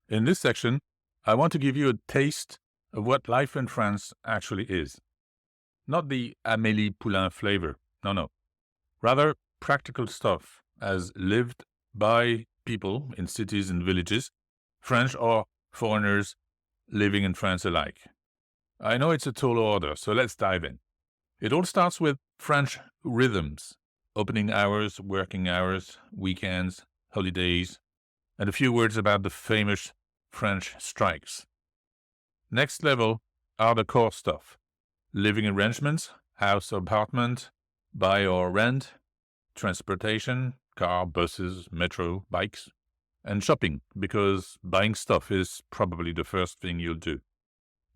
In this section, I want to give you a taste of what life in France actually is. Not the Amélie Poulain flavor, no. Rather, practical stuff as lived by people in cities and villages, French or foreigners living in France alike. I know it's a tall order, so let's dive in. It all starts with French rhythms, opening hours, working hours, weekends, holidays, and a few words about the famous French strikes. Next level are the core stuff. Living arrangements, house, apartment, buy or rent, transportation, car, buses, metro, bikes, and shopping, because buying stuff is probably the first thing you'll do.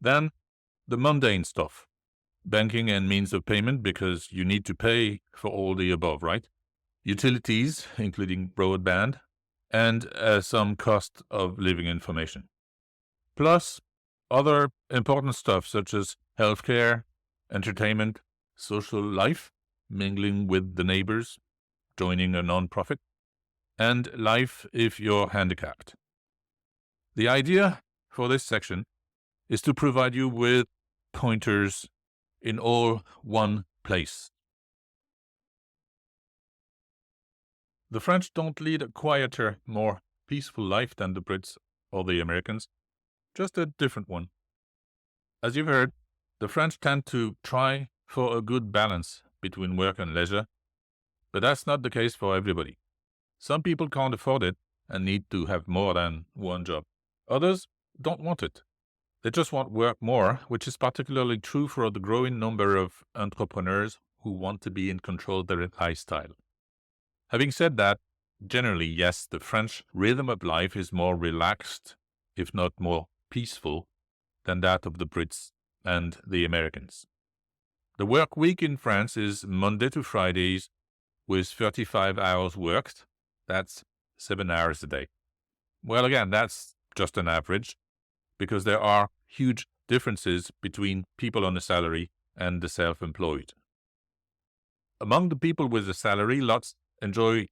Then, the mundane stuff. Banking and means of payment, because you need to pay for all the above, right? Utilities, including broadband, and some cost of living information. Plus, other important stuff such as healthcare, entertainment, social life, mingling with the neighbours, joining a non-profit, and life if you're handicapped. The idea for this section is to provide you with pointers in all one place. The French don't lead a quieter, more peaceful life than the Brits or the Americans, just a different one. As you've heard, the French tend to try for a good balance between work and leisure, but that's not the case for everybody. Some people can't afford it and need to have more than one job. Others don't want it. They just want work more, which is particularly true for the growing number of entrepreneurs who want to be in control of their lifestyle. Having said that, generally, yes, the French rhythm of life is more relaxed, if not more peaceful, than that of the Brits and the Americans. The work week in France is Monday to Fridays with 35 hours worked. That's 7 hours a day. Well, again, that's just an average, because there are huge differences between people on a salary and the self-employed. Among the people with a salary, lots enjoy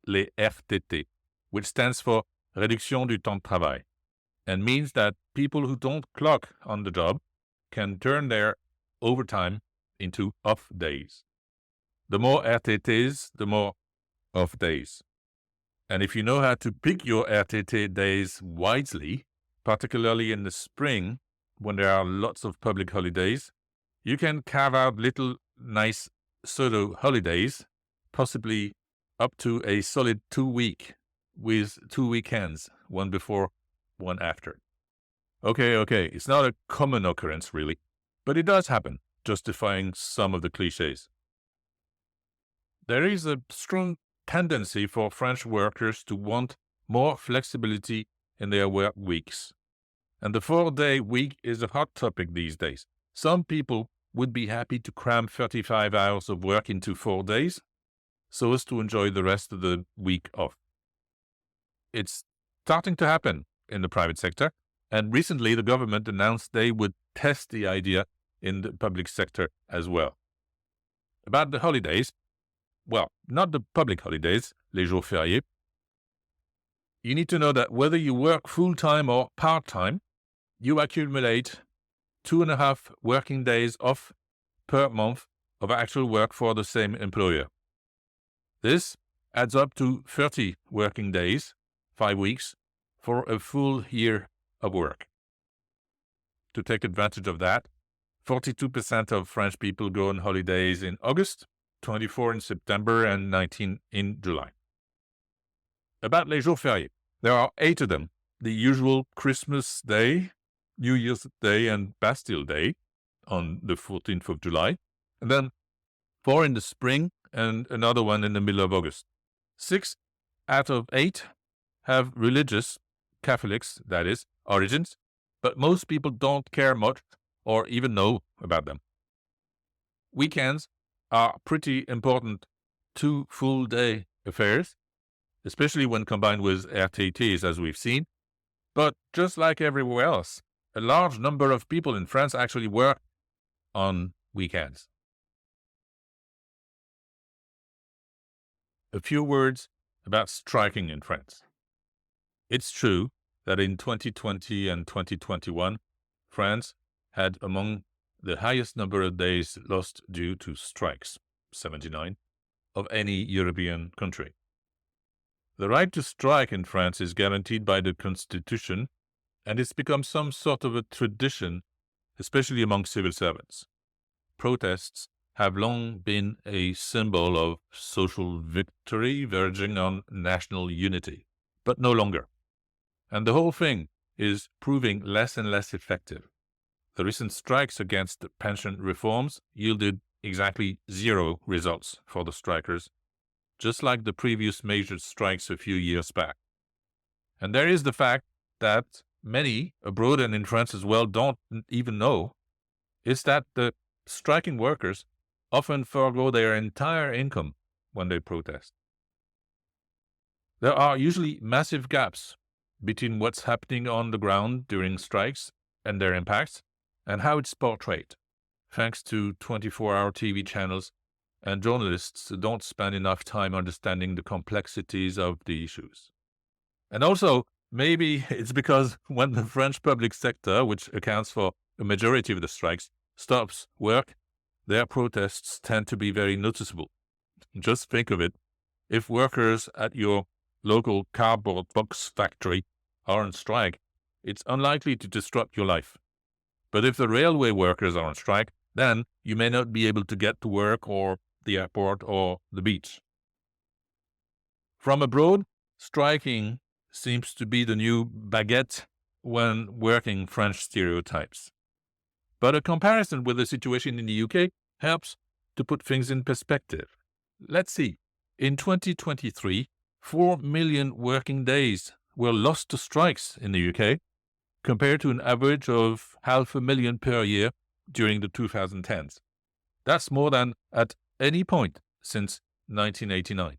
les RTT, which stands for Réduction du temps de travail, and means that people who don't clock on the job can turn their overtime into off days. The more RTTs, the more off days. And if you know how to pick your RTT days wisely, particularly in the spring, when there are lots of public holidays, you can carve out little nice pseudo holidays, possibly up to a solid 2 week, with 2 weekends, one before, one after. Okay, it's not a common occurrence really, but it does happen, justifying some of the cliches. There is a strong tendency for French workers to want more flexibility in their work weeks. And the 4-day week is a hot topic these days. Some people would be happy to cram 35 hours of work into 4 days so as to enjoy the rest of the week off. It's starting to happen in the private sector, and recently the government announced they would test the idea in the public sector as well. About the holidays, well, not the public holidays, les jours fériés, you need to know that whether you work full-time or part-time, you accumulate 2.5 working days off per month of actual work for the same employer. This adds up to 30 working days, 5 weeks, for a full year of work. To take advantage of that, 42% of French people go on holidays in August, 24 in September, and 19 in July. About les jours fériés, there are 8 of them. The usual Christmas Day, New Year's Day, and Bastille Day on the 14th of July, and then 4 in the spring and another one in the middle of August. 6 out of 8 have religious, Catholics, that is, origins, but most people don't care much or even know about them. Weekends are pretty important 2 full-day affairs, especially when combined with RTTs, as we've seen. But just like everywhere else, a large number of people in France actually work on weekends. A few words about striking in France. It's true that in 2020 and 2021, France had among the highest number of days lost due to strikes, 79, of any European country. The right to strike in France is guaranteed by the Constitution, and it's become some sort of a tradition, especially among civil servants. Protests have long been a symbol of social victory verging on national unity, but no longer. And the whole thing is proving less and less effective. The recent strikes against the pension reforms yielded exactly 0 results for the strikers, just like the previous major strikes a few years back. And there is the fact that many, abroad and in France as well, don't even know, is that the striking workers often forego their entire income when they protest. There are usually massive gaps between what's happening on the ground during strikes and their impacts, and how it's portrayed, thanks to 24-hour TV channels and journalists who don't spend enough time understanding the complexities of the issues. And also, maybe it's because when the French public sector, which accounts for a majority of the strikes, stops work, their protests tend to be very noticeable. Just think of it. If workers at your local cardboard box factory are on strike, it's unlikely to disrupt your life. But if the railway workers are on strike, then you may not be able to get to work or the airport or the beach. From abroad, striking seems to be the new baguette when working French stereotypes. But a comparison with the situation in the UK helps to put things in perspective. Let's see. In 2023, 4 million working days were lost to strikes in the UK, compared to an average of 500,000 per year during the 2010s. That's more than at any point since 1989.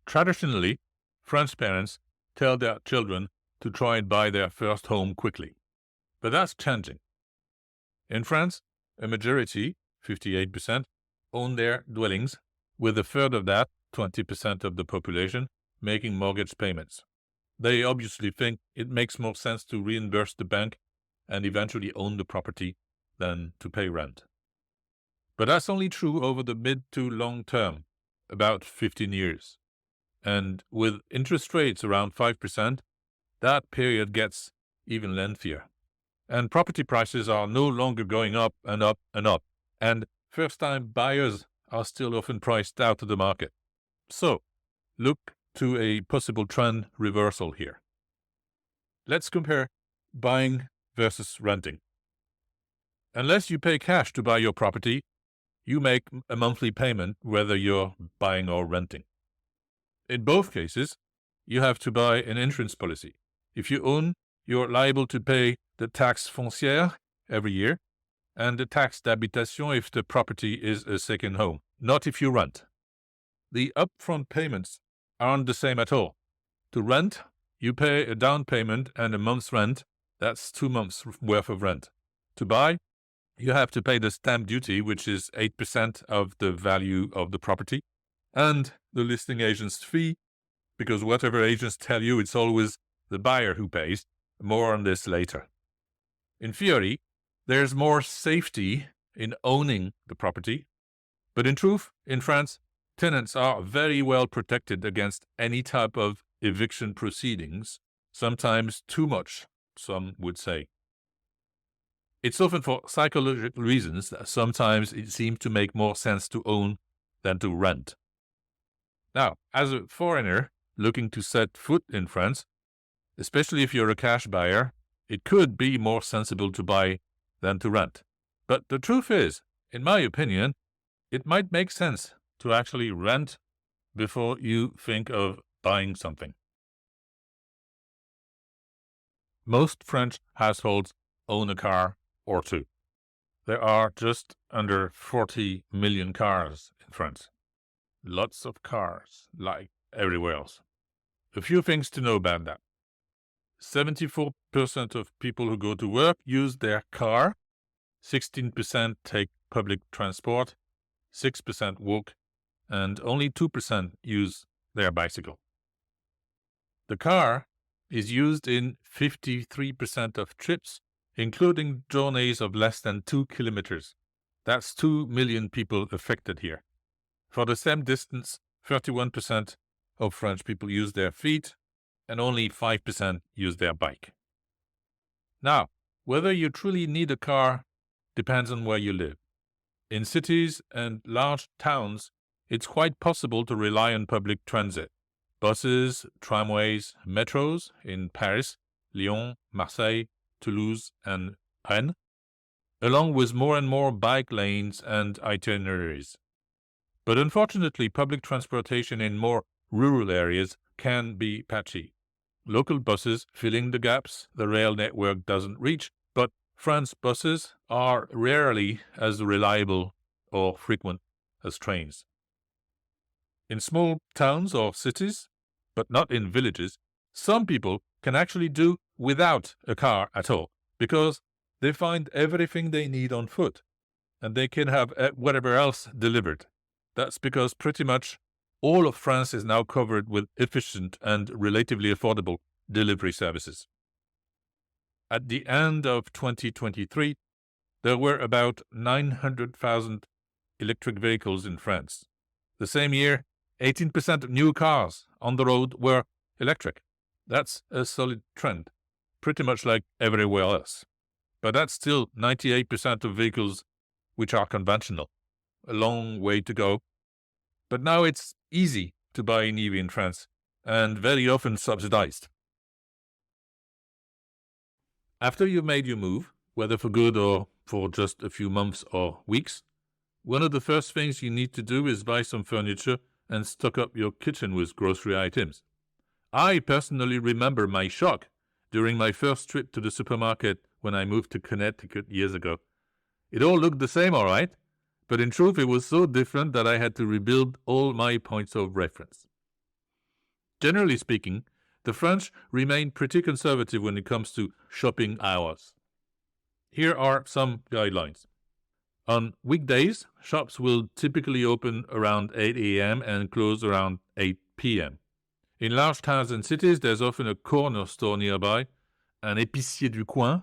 Traditionally, French parents tell their children to try and buy their first home quickly. But that's changing. In France, a majority, 58%, own their dwellings, with a third of that, 20% of the population, making mortgage payments. They obviously think it makes more sense to reimburse the bank and eventually own the property than to pay rent. But that's only true over the mid to long term, about 15 years. And with interest rates around 5%, that period gets even lengthier. And property prices are no longer going up and up and up, and first-time buyers are still often priced out of the market. So, look to a possible trend reversal here. Let's compare buying versus renting. Unless you pay cash to buy your property, you make a monthly payment whether you're buying or renting. In both cases, you have to buy an insurance policy. If you own, you're liable to pay the taxe foncière every year and the taxe d'habitation if the property is a second home, not if you rent. The upfront payments aren't the same at all. To rent, you pay a down payment and a month's rent. That's 2 months' worth of rent. To buy, you have to pay the stamp duty, which is 8% of the value of the property, and the listing agent's fee, because whatever agents tell you, it's always the buyer who pays. More on this later. In theory, there's more safety in owning the property, but in truth, in France, tenants are very well protected against any type of eviction proceedings, sometimes too much, some would say. It's often for psychological reasons that sometimes it seems to make more sense to own than to rent. Now, as a foreigner looking to set foot in France, especially if you're a cash buyer, it could be more sensible to buy than to rent. But the truth is, in my opinion, it might make sense to actually rent before you think of buying something. Most French households own a car or two. There are just under 40 million cars in France. Lots of cars, like everywhere else. A few things to know about that. 74% of people who go to work use their car, 16% take public transport, 6% walk, and only 2% use their bicycle. The car is used in 53% of trips, including journeys of less than 2 kilometers. That's 2 million people affected here. For the same distance, 31% of French people use their feet, and only 5% use their bike. Now, whether you truly need a car depends on where you live. In cities and large towns, it's quite possible to rely on public transit. Buses, tramways, metros in Paris, Lyon, Marseille, Toulouse, and Rennes, along with more and more bike lanes and itineraries. But unfortunately, public transportation in more rural areas can be patchy. Local buses filling the gaps the rail network doesn't reach, but France buses are rarely as reliable or frequent as trains. In small towns or cities, but not in villages, some people can actually do without a car at all, because they find everything they need on foot, and they can have whatever else delivered. That's because pretty much all of France is now covered with efficient and relatively affordable delivery services. At the end of 2023, there were about 900,000 electric vehicles in France. The same year, 18% of new cars on the road were electric. That's a solid trend, pretty much like everywhere else. But that's still 98% of vehicles which are conventional. A long way to go. But now it's easy to buy an EV in France, and very often subsidized. After you've made your move, whether for good or for just a few months or weeks, one of the first things you need to do is buy some furniture and stock up your kitchen with grocery items. I personally remember my shock during my first trip to the supermarket when I moved to Connecticut years ago. It all looked the same, all right, but in truth it was so different that I had to rebuild all my points of reference. Generally speaking, the French remain pretty conservative when it comes to shopping hours. Here are some guidelines. On weekdays, shops will typically open around 8 a.m. and close around 8 p.m. In large towns and cities, there's often a corner store nearby, an épicier du coin,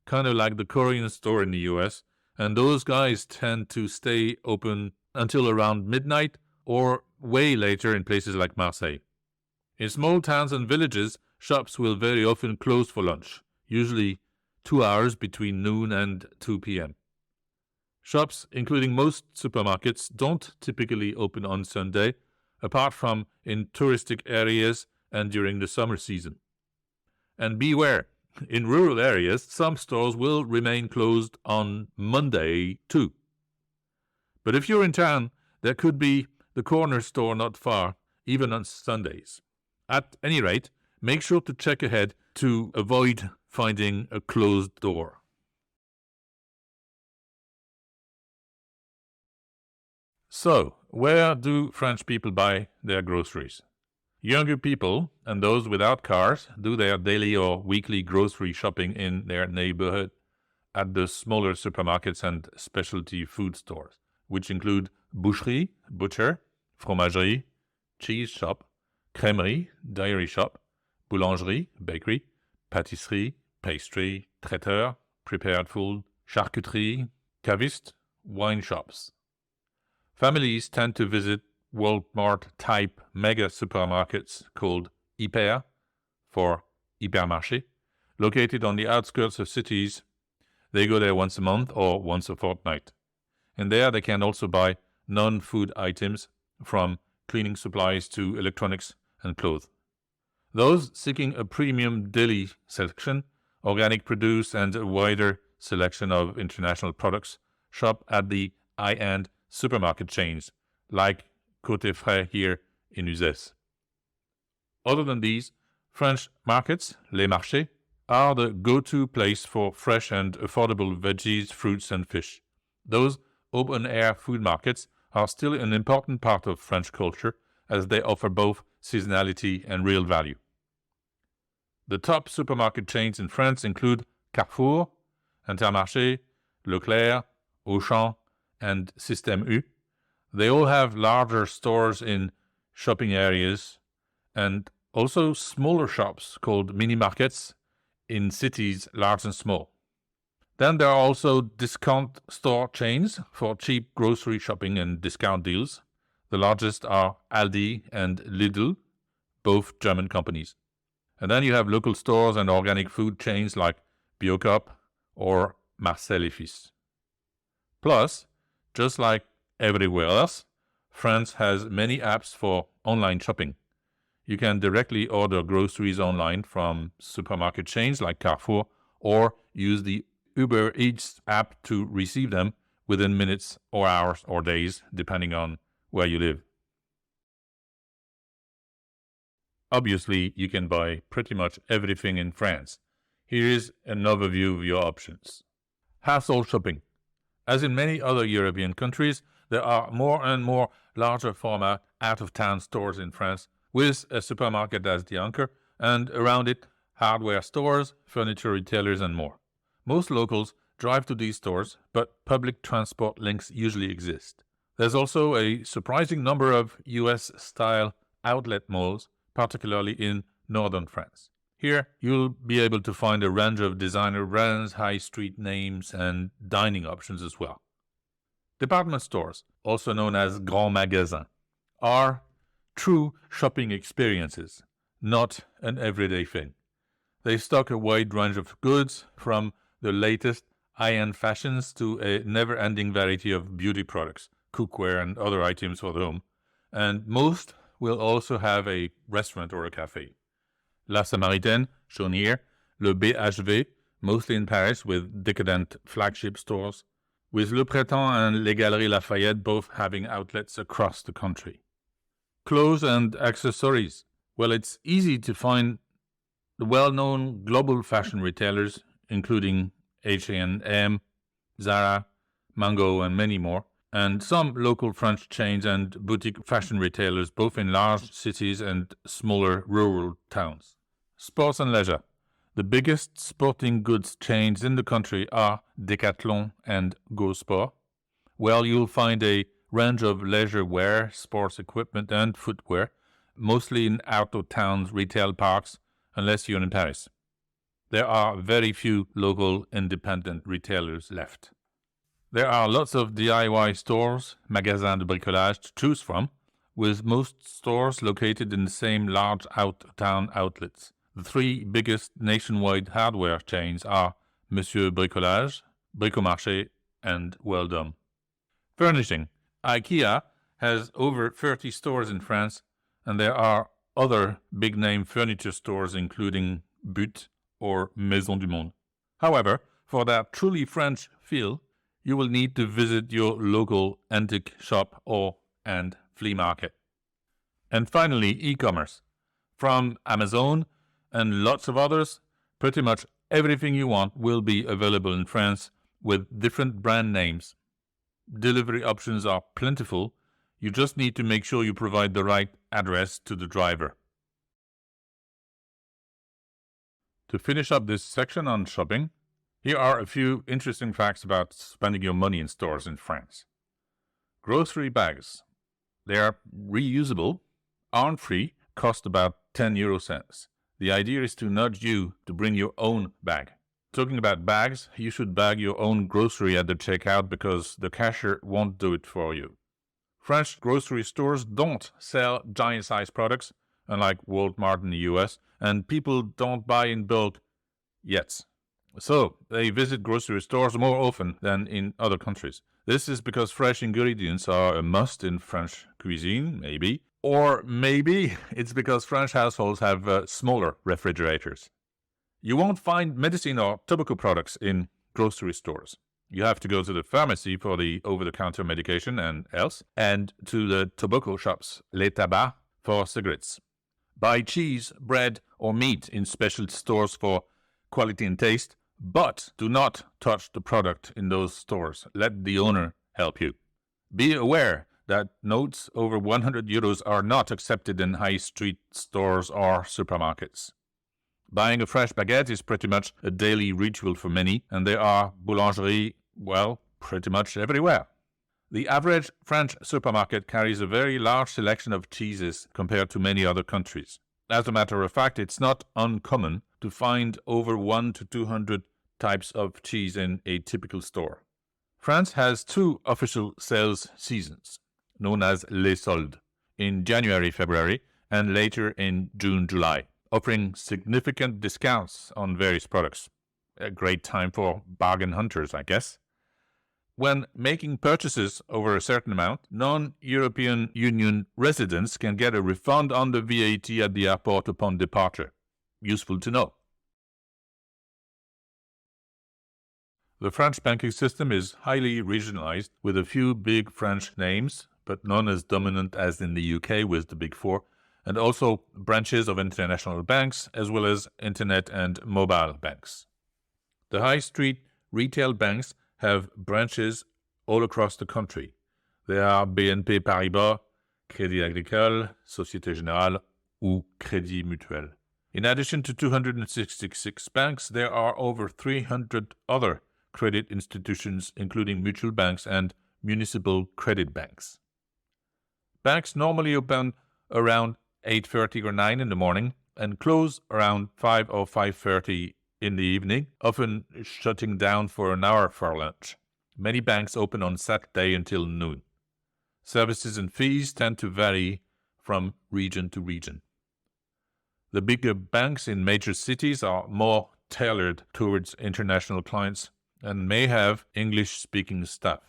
kind of like the Korean store in the US, and those guys tend to stay open until around midnight or way later in places like Marseille. In small towns and villages, shops will very often close for lunch, usually 2 hours between noon and 2 p.m. Shops, including most supermarkets, don't typically open on Sunday, apart from in touristic areas and during the summer season. And beware, in rural areas, some stores will remain closed on Monday too. But if you're in town, there could be the corner store not far, even on Sundays. At any rate, make sure to check ahead to avoid finding a closed door. So, where do French people buy their groceries? Younger people and those without cars do their daily or weekly grocery shopping in their neighborhood at the smaller supermarkets and specialty food stores, which include boucherie, butcher, fromagerie, cheese shop, crèmerie, dairy shop, boulangerie, bakery, pâtisserie, pastry, traiteur, prepared food, charcuterie, caviste, wine shops. Families tend to visit Walmart-type mega supermarkets called hyper, for hypermarché, located on the outskirts of cities. They go there once a month or once a fortnight. And there they can also buy non-food items, from cleaning supplies to electronics and clothes. Those seeking a premium deli selection, organic produce, and a wider selection of international products shop at the high-end supermarket chains, like Côté Frais here in Uzès. Other than these, French markets, les marchés, are the go-to place for fresh and affordable veggies, fruits, and fish. Those open-air food markets are still an important part of French culture, as they offer both seasonality and real value. The top supermarket chains in France include Carrefour, Intermarché, Leclerc, Auchan, and Système U. They all have larger stores in shopping areas and also smaller shops called mini markets in cities large and small. Then there are also discount store chains for cheap grocery shopping and discount deals. The largest are Aldi and Lidl, both German companies. And then you have local stores and organic food chains like Biocop or Marcel et Fils. Plus, just like everywhere else, France has many apps for online shopping. You can directly order groceries online from supermarket chains like Carrefour or use the Uber Eats app to receive them within minutes or hours or days, depending on where you live. Obviously, you can buy pretty much everything in France. Here is an overview of your options. Household shopping. As in many other European countries, there are more and more larger format out-of-town stores in France, with a supermarket as the anchor, and around it, hardware stores, furniture retailers, and more. Most locals drive to these stores, but public transport links usually exist. There's also a surprising number of US-style outlet malls, particularly in northern France. Here, you'll be able to find a range of designer brands, high street names, and dining options as well. Department stores, also known as grands magasins, are true shopping experiences, not an everyday thing. They stock a wide range of goods, from the latest high-end fashions to a never-ending variety of beauty products, cookware, and other items for the home. And most will also have a restaurant or a cafe. La Samaritaine, shown here, Le BHV, mostly in Paris with decadent flagship stores, with Le Printemps and Les Galeries Lafayette both having outlets across the country. Clothes and accessories. Well, it's easy to find the well-known global fashion retailers, including H&M, Zara, Mango, and many more, and some local French chains and boutique fashion retailers, both in large cities and smaller rural towns. Sports and leisure. The biggest sporting goods chains in the country are Decathlon and Go Sport. Well, you'll find a range of leisure wear, sports equipment, and footwear, mostly in out-of-town retail parks, unless you're in Paris. There are very few local independent retailers left. There are lots of DIY stores, magasins de bricolage, to choose from, with most stores located in the same large out-of-town outlets. The three biggest nationwide hardware chains are Monsieur Bricolage, Bricomarché, and Weldom. Furnishing. IKEA has over 30 stores in France, and there are other big-name furniture stores including But or Maison du Monde. However, for that truly French feel, you will need to visit your local antique shop and flea market. And finally, e-commerce. From Amazon and lots of others, pretty much everything you want will be available in France with different brand names. Delivery options are plentiful. You just need to make sure you provide the right address to the driver. To finish up this section on shopping, here are a few interesting facts about spending your money in stores in France. Grocery bags. They are reusable, aren't free, cost about 10 euro cents. The idea is to nudge you to bring your own bag. Talking about bags, you should bag your own grocery at the checkout because the cashier won't do it for you. French grocery stores don't sell giant-sized products, unlike Walmart in the US, and people don't buy in bulk yet. So, they visit grocery stores more often than in other countries. This is because fresh ingredients are a must in French cuisine, maybe. Or maybe it's because French households have smaller refrigerators. You won't find medicine or tobacco products in grocery stores. You have to go to the pharmacy for the over-the-counter medication and else, and to the tobacco shops, les tabacs, for cigarettes. Buy cheese, bread, or meat in special stores for quality and taste, but do not touch the product in those stores. Let the owner help you. Be aware that notes over 100 euros are not accepted in high street stores or supermarkets. Buying a fresh baguette is pretty much a daily ritual for many, and there are boulangeries, well, pretty much everywhere. The average French supermarket carries a very large selection of cheeses compared to many other countries. As a matter of fact, it's not uncommon to find over 1 to 200 types of cheese in a typical store. France has two official sales seasons, known as les soldes, in January, February, and later in June, July, offering significant discounts on various products. A great time for bargain hunters, I guess. When making purchases over a certain amount, non-European Union residents can get a refund on the VAT at the airport upon departure. Useful to know. The French banking system is highly regionalized, with a few big French names, but none as dominant as in the UK with the Big Four, and also branches of international banks, as well as internet and mobile banks. The high street retail banks have branches all across the country. They are BNP Paribas, Crédit Agricole, Société Générale, ou Crédit Mutuel. In addition to 266 banks, there are over 300 other credit institutions, including mutual banks and municipal credit banks. Banks normally open around 8:30 or 9 in the morning and close around 5 or 5:30 in the evening, often shutting down for an hour for lunch. Many banks open on Saturday until noon. Services and fees tend to vary from region to region. The bigger banks in major cities are more tailored towards international clients and may have English-speaking staff.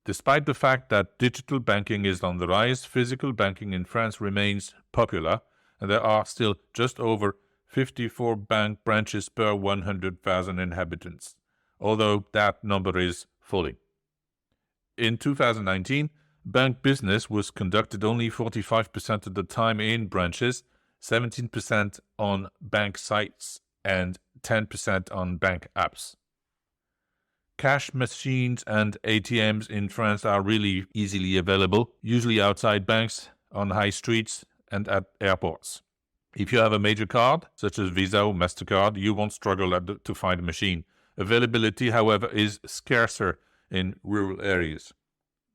Despite the fact that digital banking is on the rise, physical banking in France remains popular, and there are still just over 54 bank branches per 100,000 inhabitants, although that number is falling. In 2019, bank business was conducted only 45% of the time in branches, 17% on bank sites, and 10% on bank apps. Cash machines and ATMs in France are really easily available, usually outside banks, on high streets, and at airports. If you have a major card, such as Visa or MasterCard, you won't struggle to find a machine. Availability, however, is scarcer in rural areas.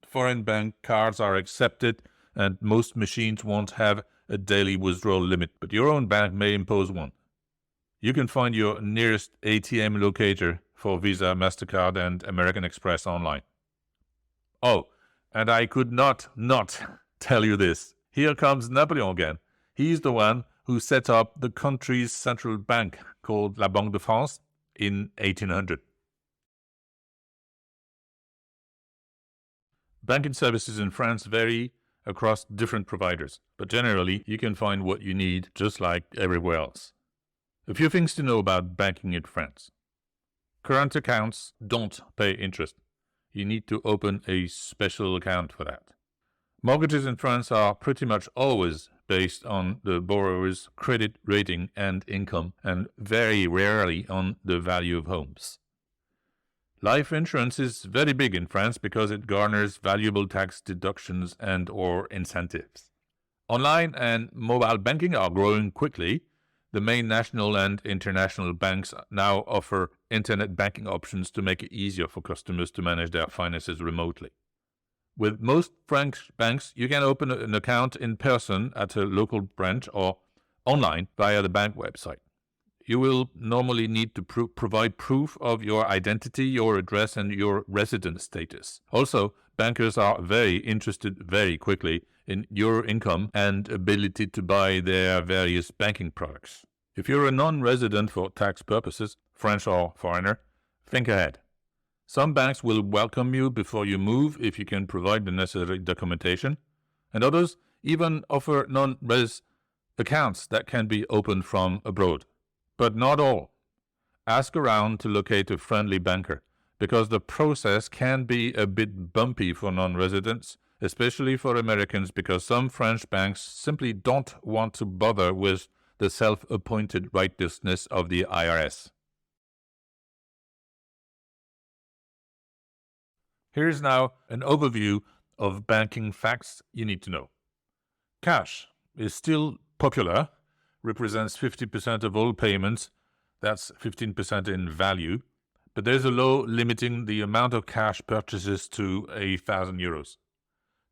Foreign bank cards are accepted, and most machines won't have a daily withdrawal limit, but your own bank may impose one. You can find your nearest ATM locator for Visa, MasterCard, and American Express online. Oh, and I could not tell you this. Here comes Napoleon again. He's the one who set up the country's central bank called La Banque de France in 1800. Banking services in France vary across different providers, but generally you can find what you need just like everywhere else. A few things to know about banking in France. Current accounts don't pay interest. You need to open a special account for that. Mortgages in France are pretty much always based on the borrower's credit rating and income, and very rarely on the value of homes. Life insurance is very big in France because it garners valuable tax deductions and/or incentives. Online and mobile banking are growing quickly. The main national and international banks now offer internet banking options to make it easier for customers to manage their finances remotely. With most French banks, you can open an account in person at a local branch or online via the bank website. You will normally need to provide proof of your identity, your address, and your residence status. Also, bankers are very interested very quickly in your income and ability to buy their various banking products. If you're a non-resident for tax purposes, French or foreigner, think ahead. Some banks will welcome you before you move if you can provide the necessary documentation, and others even offer non-res accounts that can be opened from abroad. But not all. Ask around to locate a friendly banker, because the process can be a bit bumpy for non-residents, especially for Americans, because some French banks simply don't want to bother with the self-appointed righteousness of the IRS. Here's now an overview of banking facts you need to know. Cash is still popular, represents 50% of all payments, that's 15% in value, but there's a law limiting the amount of cash purchases to 1,000 euros.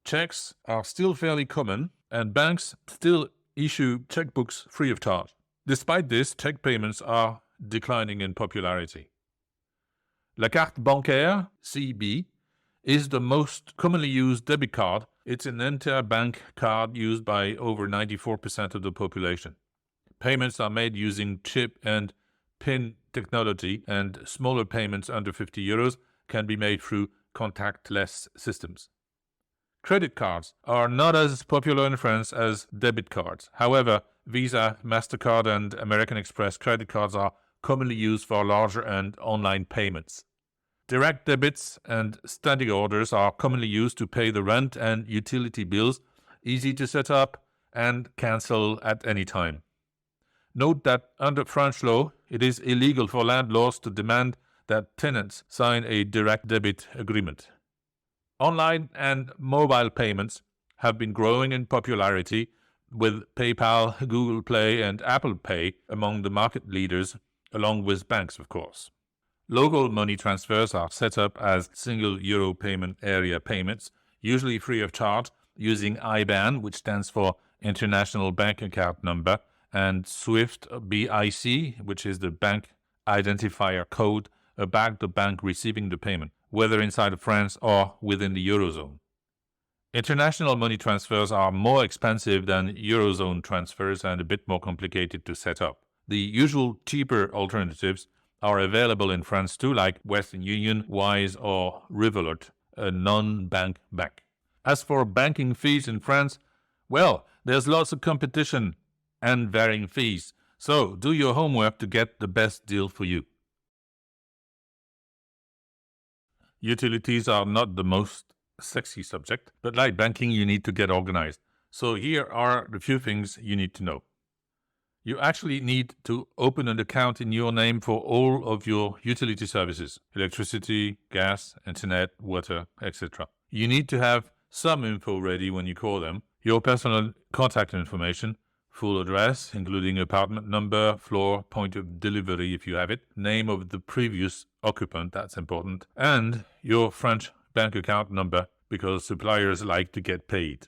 Checks are still fairly common, and banks still issue checkbooks free of charge. Despite this, check payments are declining in popularity. La carte bancaire, CB, is the most commonly used debit card. It's an interbank card used by over 94% of the population. Payments are made using chip and PIN technology, and smaller payments under 50 euros can be made through contactless systems. Credit cards are not as popular in France as debit cards. However, Visa, MasterCard, and American Express credit cards are commonly used for larger and online payments. Direct debits and standing orders are commonly used to pay the rent and utility bills, easy to set up and cancel at any time. Note that under French law, it is illegal for landlords to demand that tenants sign a direct debit agreement. Online and mobile payments have been growing in popularity, with PayPal, Google Play, and Apple Pay among the market leaders, along with banks, of course. Local money transfers are set up as single euro payment area payments, usually free of charge, using IBAN, which stands for International Bank Account Number, and SWIFT BIC, which is the bank identifier code about the bank receiving the payment, whether inside of France or within the Eurozone. International money transfers are more expensive than Eurozone transfers and a bit more complicated to set up. The usual cheaper alternatives are available in France too, like Western Union, Wise, or Revolut, a non-bank bank. As for banking fees in France, well, there's lots of competition and varying fees, so do your homework to get the best deal for you. Utilities are not the most sexy subject, but like banking, you need to get organized. So here are the few things you need to know. You actually need to open an account in your name for all of your utility services: electricity, gas, internet, water, etc. You need to have some info ready when you call them: your personal contact information, full address, including apartment number, floor, point of delivery if you have it, name of the previous occupant, that's important, and your French bank account number, because suppliers like to get paid.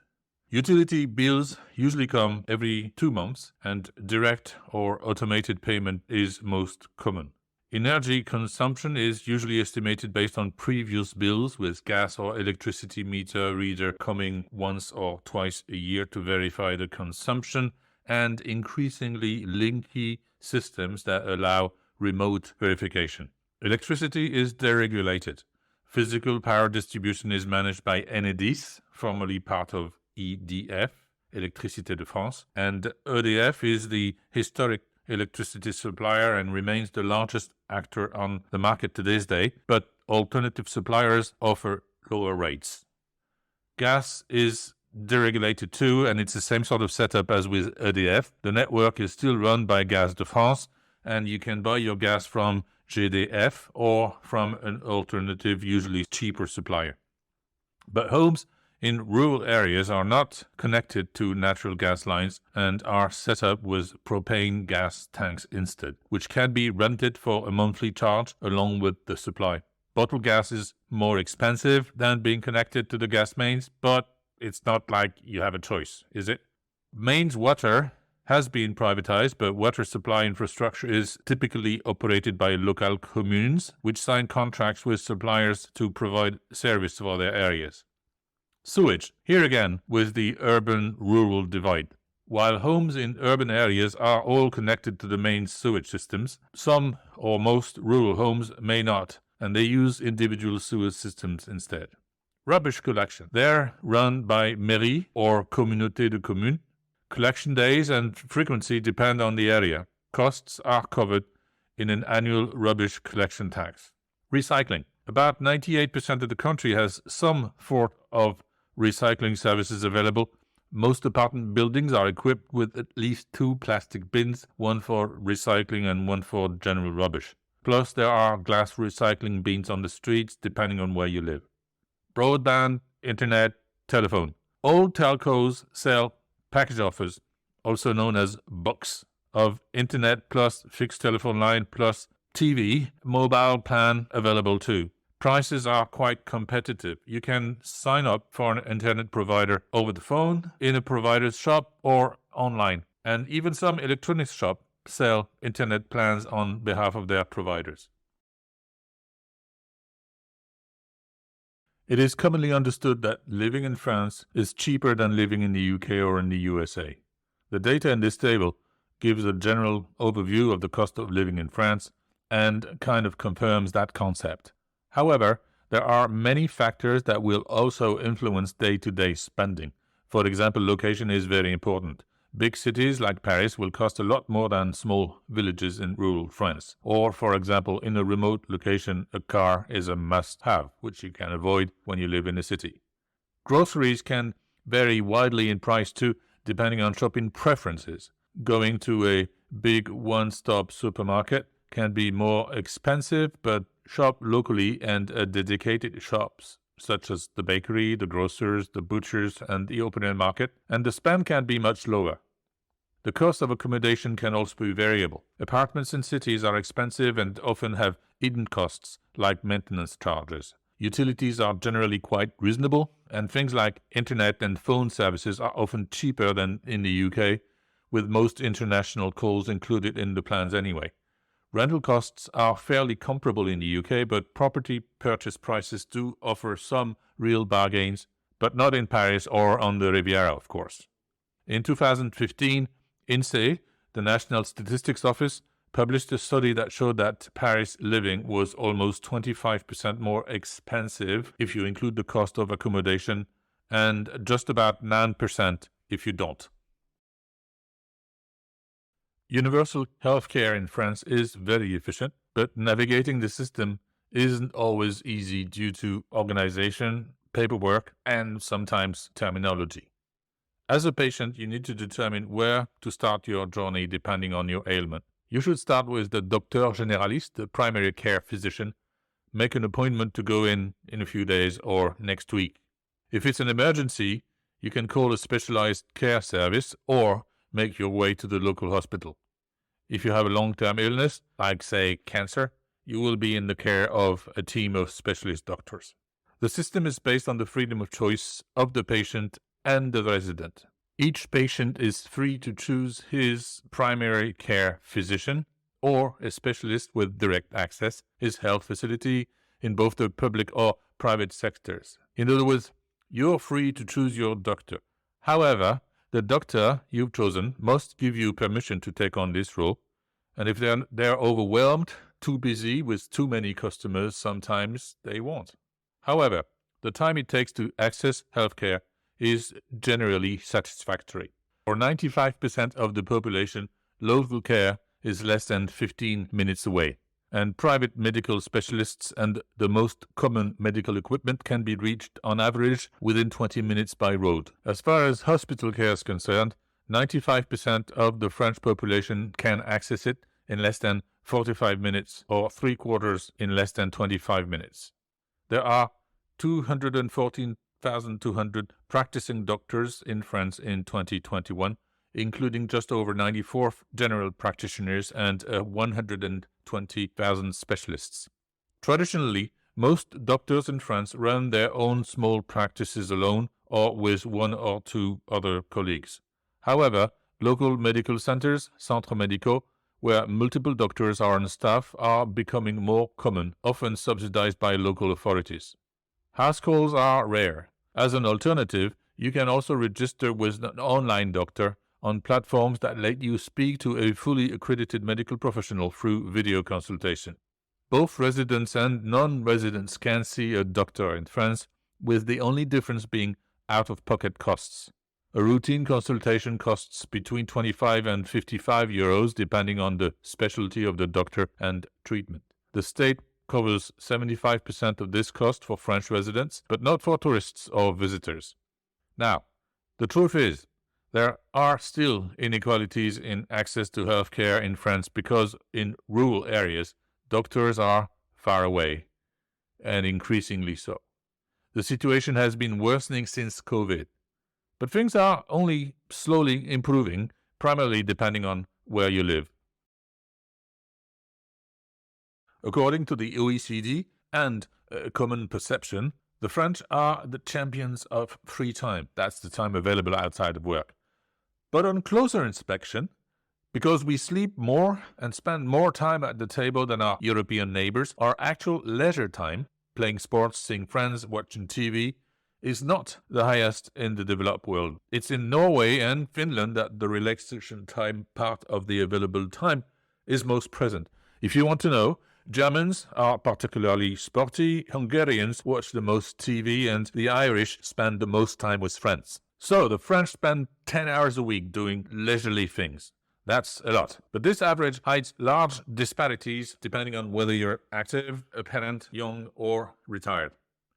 Utility bills usually come every 2 months, and direct or automated payment is most common. Energy consumption is usually estimated based on previous bills, with gas or electricity meter reader coming once or twice a year to verify the consumption, and increasingly linky systems that allow remote verification. Electricity is deregulated. Physical power distribution is managed by Enedis, formerly part of EDF, Électricité de France, and EDF is the historic electricity supplier and remains the largest actor on the market to this day, but alternative suppliers offer lower rates. Gas is deregulated too, and it's the same sort of setup as with EDF. The network is still run by Gaz de France, and you can buy your gas from GDF or from an alternative, usually cheaper supplier. But homes in rural areas are not connected to natural gas lines and are set up with propane gas tanks instead, which can be rented for a monthly charge along with the supply. Bottled gas is more expensive than being connected to the gas mains, but it's not like you have a choice, is it? Mains water has been privatized, but water supply infrastructure is typically operated by local communes, which sign contracts with suppliers to provide service for their areas. Sewage, here again with the urban-rural divide. While homes in urban areas are all connected to the main sewage systems, some or most rural homes may not, and they use individual sewage systems instead. Rubbish collection. They're run by mairie or communauté de communes. Collection days and frequency depend on the area. Costs are covered in an annual rubbish collection tax. Recycling. About 98% of the country has some form of recycling services available. Most apartment buildings are equipped with at least 2 plastic bins, one for recycling and one for general rubbish. Plus, there are glass recycling bins on the streets, depending on where you live. Broadband, internet, telephone. All telcos sell package offers, also known as box, of internet plus fixed telephone line plus TV, mobile plan available too. prices are quite competitive. You can sign up for an internet provider over the phone, in a provider's shop, or online. And even some electronics shops sell internet plans on behalf of their providers. It is commonly understood that living in France is cheaper than living in the UK or in the USA. The data in this table gives a general overview of the cost of living in France and kind of confirms that concept. However, there are many factors that will also influence day-to-day spending. For example, location is very important. Big cities like Paris will cost a lot more than small villages in rural France. Or, for example, in a remote location, a car is a must-have, which you can avoid when you live in a city. Groceries can vary widely in price too, depending on shopping preferences. Going to a big one-stop supermarket can be more expensive, but shop locally and at dedicated shops, such as the bakery, the grocers, the butchers, and the open-air market, and the spend can be much lower. The cost of accommodation can also be variable. Apartments in cities are expensive and often have hidden costs, like maintenance charges. Utilities are generally quite reasonable, and things like internet and phone services are often cheaper than in the UK, with most international calls included in the plans anyway. Rental costs are fairly comparable in the UK, but property purchase prices do offer some real bargains, but not in Paris or on the Riviera, of course. In 2015, INSEE, the National Statistics Office, published a study that showed that Paris living was almost 25% more expensive if you include the cost of accommodation, and just about 9% if you don't. Universal healthcare in France is very efficient, but navigating the system isn't always easy due to organization, paperwork, and sometimes terminology. As a patient, you need to determine where to start your journey depending on your ailment. You should start with the docteur généraliste, the primary care physician. Make an appointment to go in a few days or next week. If it's an emergency, you can call a specialized care service or make your way to the local hospital. If you have a long-term illness, like say cancer, you will be in the care of a team of specialist doctors. The system is based on the freedom of choice of the patient and the resident. Each patient is free to choose his primary care physician or a specialist with direct access, his health facility in both the public or private sectors. In other words, you're free to choose your doctor. However, the doctor you've chosen must give you permission to take on this role, and if they're overwhelmed, too busy with too many customers, sometimes they won't. However, the time it takes to access healthcare is generally satisfactory. For 95% of the population, local care is less than 15 minutes away, and private medical specialists and the most common medical equipment can be reached on average within 20 minutes by road. As far as hospital care is concerned, 95% of the French population can access it in less than 45 minutes or 3/4 in less than 25 minutes. There are 214,200 practicing doctors in France in 2021, including just over 94 general practitioners and 120,000 specialists. Traditionally, most doctors in France run their own small practices alone or with one or two other colleagues. However, local medical centers, centres médicaux, where multiple doctors are on staff, are becoming more common, often subsidized by local authorities. House calls are rare. As an alternative, you can also register with an online doctor on platforms that let you speak to a fully accredited medical professional through video consultation. Both residents and non-residents can see a doctor in France, with the only difference being out-of-pocket costs. A routine consultation costs between 25 and 55 euros, depending on the specialty of the doctor and treatment. The state covers 75% of this cost for French residents, but not for tourists or visitors. Now, the truth is, there are still inequalities in access to healthcare in France because in rural areas, doctors are far away, and increasingly so. The situation has been worsening since COVID, but things are only slowly improving, primarily depending on where you live. According to the OECD and a common perception, the French are the champions of free time. That's the time available outside of work. But on closer inspection, because we sleep more and spend more time at the table than our European neighbours, our actual leisure time, playing sports, seeing friends, watching TV, is not the highest in the developed world. It's in Norway and Finland that the relaxation time part of the available time is most present. If you want to know, Germans are particularly sporty, Hungarians watch the most TV, and the Irish spend the most time with friends. So the French spend 10 hours a week doing leisurely things. That's a lot. But this average hides large disparities depending on whether you're active, a parent, young, or retired.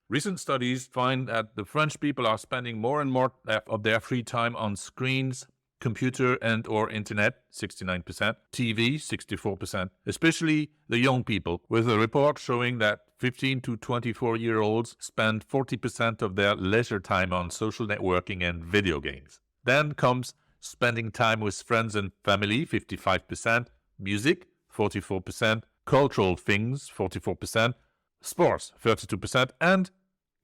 Recent studies find that the French people are spending more and more of their free time on screens, computer and or internet, 69%, TV, 64%, especially the young people, with a report showing that 15 to 24-year-olds spend 40% of their leisure time on social networking and video games. Then comes spending time with friends and family, 55%, music, 44%, cultural things, 44%, sports, 32%, and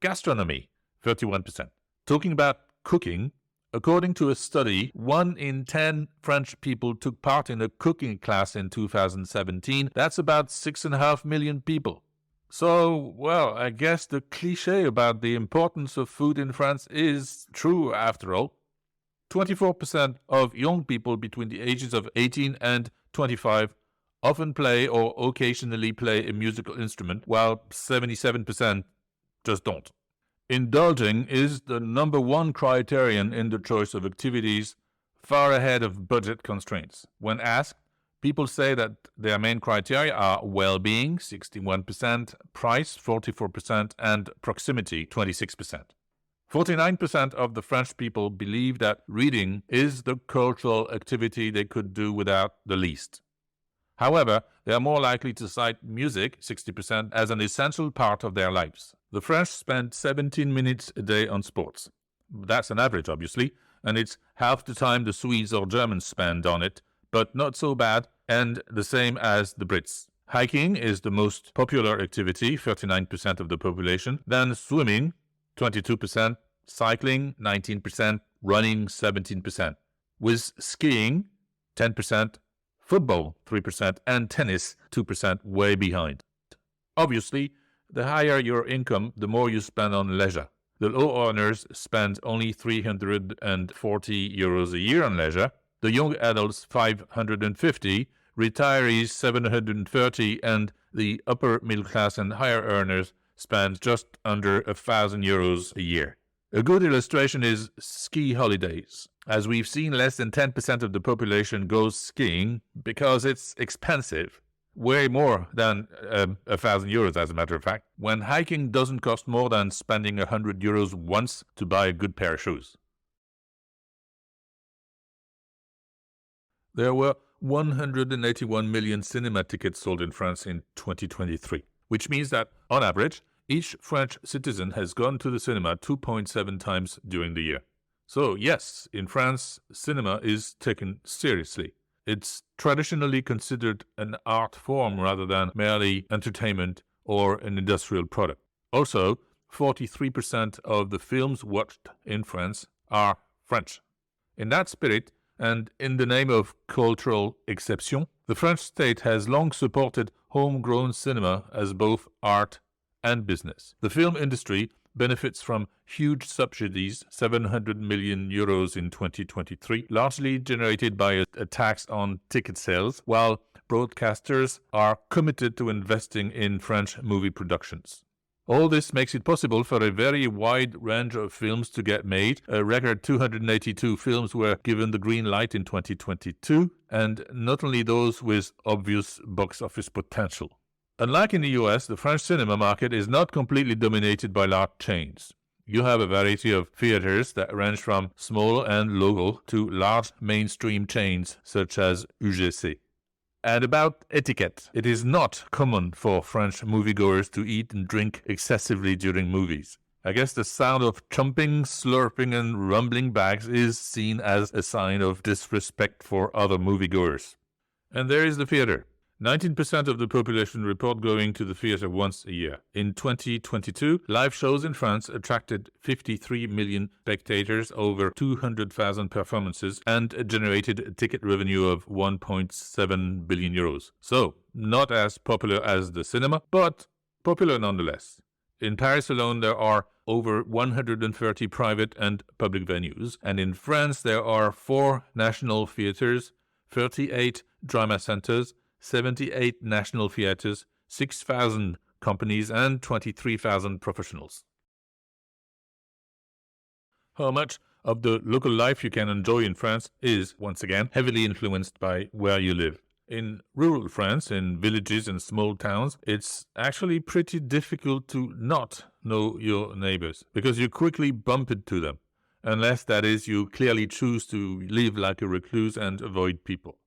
gastronomy, 31%. Talking about cooking, according to a study, 1 in 10 French people took part in a cooking class in 2017. That's about 6.5 million people. So, well, I guess the cliché about the importance of food in France is true after all. 24% of young people between the ages of 18 and 25 often play or occasionally play a musical instrument, while 77% just don't. Indulging is the number one criterion in the choice of activities, far ahead of budget constraints. When asked, people say that their main criteria are well-being, 61%, price, 44%, and proximity, 26%. 49% of the French people believe that reading is the cultural activity they could do without the least. However, they are more likely to cite music, 60%, as an essential part of their lives. The French spend 17 minutes a day on sports. That's an average, obviously, and it's half the time the Swedes or Germans spend on it, but not so bad, and the same as the Brits. Hiking is the most popular activity, 39% of the population, then swimming, 22%, cycling, 19%, running, 17%. With skiing, 10%, football, 3%, and tennis, 2%, way behind. Obviously, the higher your income, the more you spend on leisure. The low earners spend only 340 euros a year on leisure, the young adults 550, retirees 730, and the upper middle class and higher earners spend just under 1,000 euros a year. A good illustration is ski holidays. As we've seen, less than 10% of the population goes skiing because it's expensive, way more than 1,000 euros as a matter of fact, when hiking doesn't cost more than spending 100 euros once to buy a good pair of shoes. There were 181 million cinema tickets sold in France in 2023, which means that, on average, each French citizen has gone to the cinema 2.7 times during the year. So yes, in France, cinema is taken seriously. It's traditionally considered an art form rather than merely entertainment or an industrial product. Also, 43% of the films watched in France are French. In that spirit, and in the name of cultural exception, the French state has long supported homegrown cinema as both art and business. The film industry benefits from huge subsidies, 700 million euros in 2023, largely generated by a tax on ticket sales, while broadcasters are committed to investing in French movie productions. All this makes it possible for a very wide range of films to get made. A record 282 films were given the green light in 2022, and not only those with obvious box office potential. Unlike in the US, the French cinema market is not completely dominated by large chains. You have a variety of theaters that range from small and local to large mainstream chains such as UGC. And about etiquette, it is not common for French moviegoers to eat and drink excessively during movies. I guess the sound of chomping, slurping, and rumbling bags is seen as a sign of disrespect for other moviegoers. And there is the theater. 19% of the population report going to the theatre once a year. In 2022, live shows in France attracted 53 million spectators, over 200,000 performances, and generated a ticket revenue of 1.7 billion euros. So, not as popular as the cinema, but popular nonetheless. In Paris alone, there are over 130 private and public venues, and in France there are 4 national theatres, 38 drama centres, 78 national theatres, 6,000 companies, and 23,000 professionals. How much of the local life you can enjoy in France is, once again, heavily influenced by where you live. In rural France, in villages and small towns, it's actually pretty difficult to not know your neighbors, because you quickly bump into them, unless, that is, you clearly choose to live like a recluse and avoid people.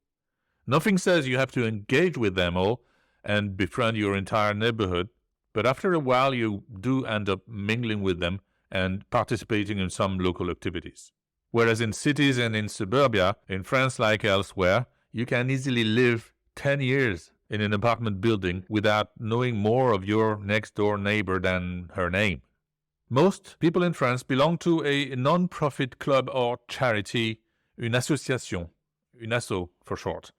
Nothing says you have to engage with them all and befriend your entire neighborhood, but after a while you do end up mingling with them and participating in some local activities. Whereas in cities and in suburbia, in France like elsewhere, you can easily live 10 years in an apartment building without knowing more of your next-door neighbor than her name. Most people in France belong to a non-profit club or charity, une association, une asso for short.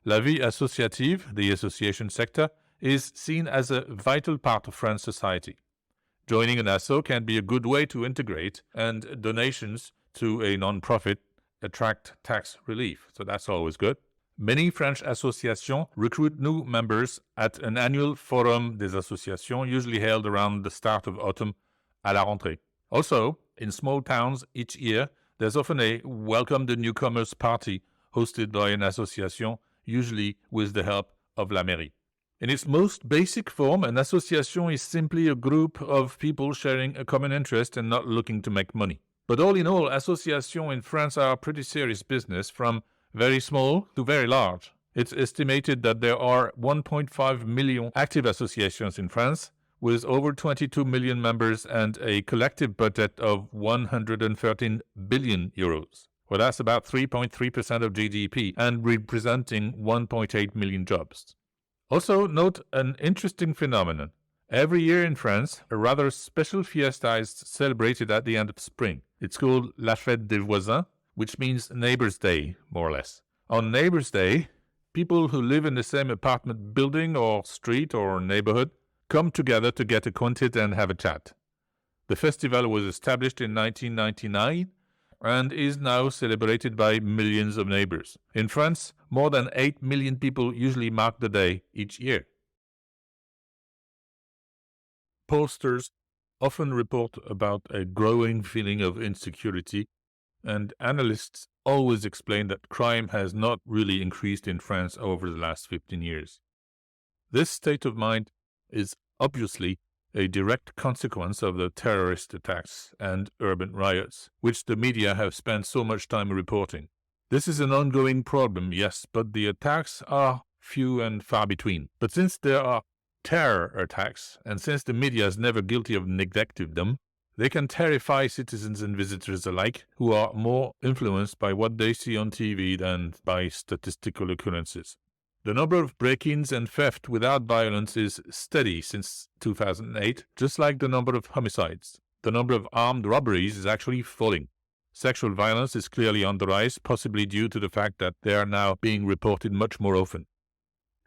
La vie associative, the association sector, is seen as a vital part of French society. Joining an asso can be a good way to integrate, and donations to a non-profit attract tax relief, so that's always good. Many French associations recruit new members at an annual Forum des Associations, usually held around the start of autumn à la rentrée. Also, in small towns each year, there's often a Welcome the Newcomers party hosted by an association, usually with the help of la mairie. In its most basic form, an association is simply a group of people sharing a common interest and not looking to make money. But all in all, associations in France are pretty serious business, from very small to very large. It's estimated that there are 1.5 million active associations in France, with over 22 million members and a collective budget of 113 billion euros. Well, that's about 3.3% of GDP and representing 1.8 million jobs. Also, note an interesting phenomenon. Every year in France, a rather special fiesta is celebrated at the end of spring. It's called La Fête des Voisins, which means Neighbours' Day, more or less. On Neighbours' Day, people who live in the same apartment building or street or neighborhood come together to get acquainted and have a chat. The festival was established in 1999 and is now celebrated by millions of neighbors. In France, more than 8 million people usually mark the day each year. Pollsters often report about a growing feeling of insecurity, and analysts always explain that crime has not really increased in France over the last 15 years. This state of mind is obviously a direct consequence of the terrorist attacks and urban riots, which the media have spent so much time reporting. This is an ongoing problem, yes, but the attacks are few and far between. But since there are terror attacks, and since the media is never guilty of neglecting them, they can terrify citizens and visitors alike, who are more influenced by what they see on TV than by statistical occurrences. The number of break-ins and theft without violence is steady since 2008, just like the number of homicides. The number of armed robberies is actually falling. Sexual violence is clearly on the rise, possibly due to the fact that they are now being reported much more often.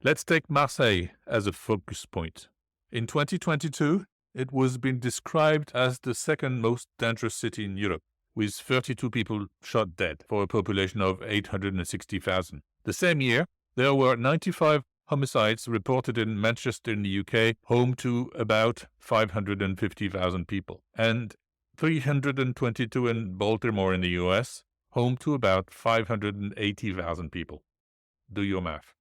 Let's take Marseille as a focus point. In 2022, it was being described as the second most dangerous city in Europe, with 32 people shot dead for a population of 860,000. The same year, there were 95 homicides reported in Manchester in the UK, home to about 550,000 people, and 322 in Baltimore in the US, home to about 580,000 people. Do your math.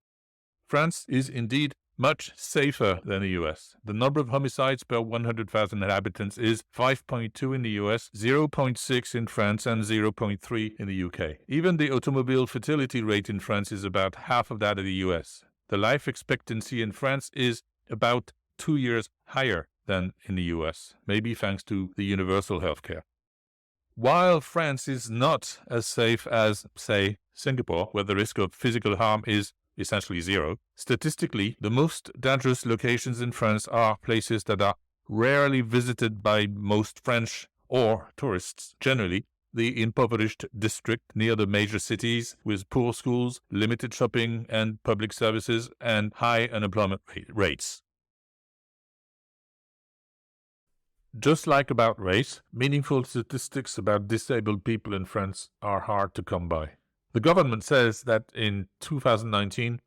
France is indeed much safer than the US. The number of homicides per 100,000 inhabitants is 5.2 in the US, 0.6 in France, and 0.3 in the UK. Even the automobile fatality rate in France is about half of that of the US. The life expectancy in France is about 2 years higher than in the US, maybe thanks to the universal healthcare. While France is not as safe as, say, Singapore, where the risk of physical harm is essentially zero. Statistically, the most dangerous locations in France are places that are rarely visited by most French or tourists. Generally, the impoverished district near the major cities with poor schools, limited shopping and public services, and high unemployment rates. Just like about race, meaningful statistics about disabled people in France are hard to come by. The government says that in 2019,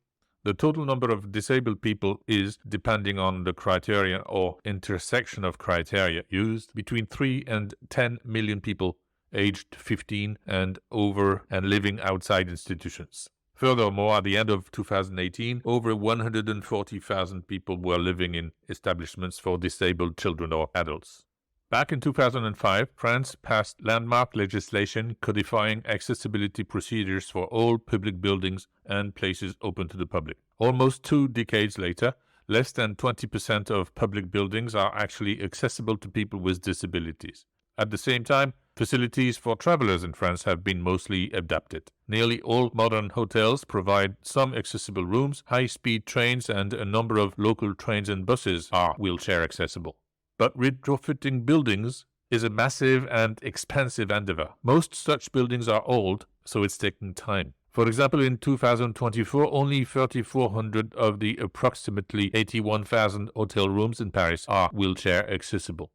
the total number of disabled people is, depending on the criteria or intersection of criteria used, between 3 and 10 million people aged 15 and over and living outside institutions. Furthermore, at the end of 2018, over 140,000 people were living in establishments for disabled children or adults. Back in 2005, France passed landmark legislation codifying accessibility procedures for all public buildings and places open to the public. Almost 2 decades later, less than 20% of public buildings are actually accessible to people with disabilities. At the same time, facilities for travelers in France have been mostly adapted. Nearly all modern hotels provide some accessible rooms, high-speed trains and a number of local trains and buses are wheelchair accessible. But retrofitting buildings is a massive and expensive endeavor. Most such buildings are old, so it's taking time. For example, in 2024, only 3,400 of the approximately 81,000 hotel rooms in Paris are wheelchair accessible.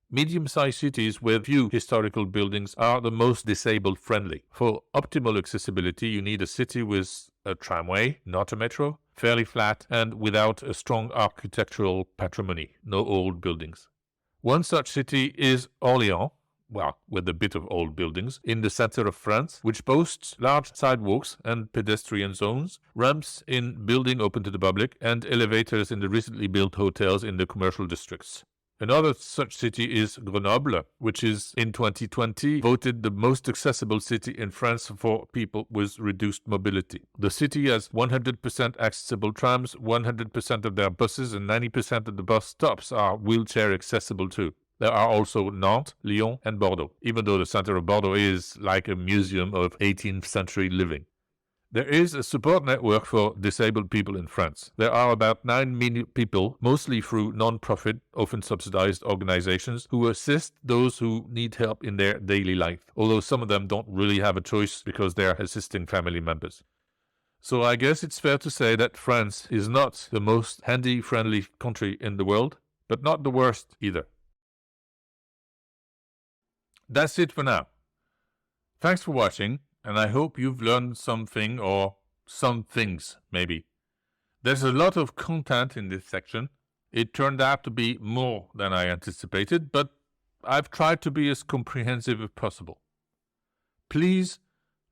Medium-sized cities with few historical buildings are the most disabled-friendly. For optimal accessibility, you need a city with a tramway, not a metro, fairly flat, and without a strong architectural patrimony, no old buildings. One such city is Orléans, well, with a bit of old buildings, in the center of France, which boasts large sidewalks and pedestrian zones, ramps in buildings open to the public, and elevators in the recently built hotels in the commercial districts. Another such city is Grenoble, which is in 2020 voted the most accessible city in France for people with reduced mobility. The city has 100% accessible trams, 100% of their buses, and 90% of the bus stops are wheelchair accessible too. There are also Nantes, Lyon, and Bordeaux, even though the center of Bordeaux is like a museum of 18th century living. There is a support network for disabled people in France. There are about 9 million people, mostly through non-profit, often subsidized organizations, who assist those who need help in their daily life, although some of them don't really have a choice because they are assisting family members. So I guess it's fair to say that France is not the most handy-friendly country in the world, but not the worst either. That's it for now. Thanks for watching. And I hope you've learned something or some things, maybe. There's a lot of content in this section. It turned out to be more than I anticipated, but I've tried to be as comprehensive as possible. Please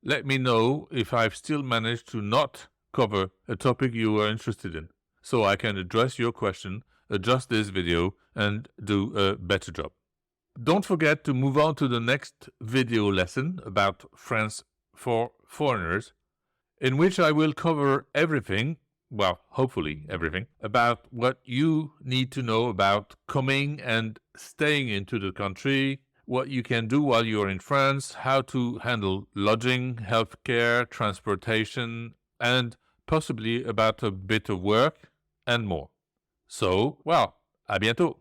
let me know if I've still managed to not cover a topic you are interested in, so I can address your question, adjust this video, and do a better job. Don't forget to move on to the next video lesson about France for foreigners, in which I will cover everything, well, hopefully everything, about what you need to know about coming and staying into the country, what you can do while you're in France, how to handle lodging, healthcare, transportation, and possibly about a bit of work and more. So, well, à bientôt!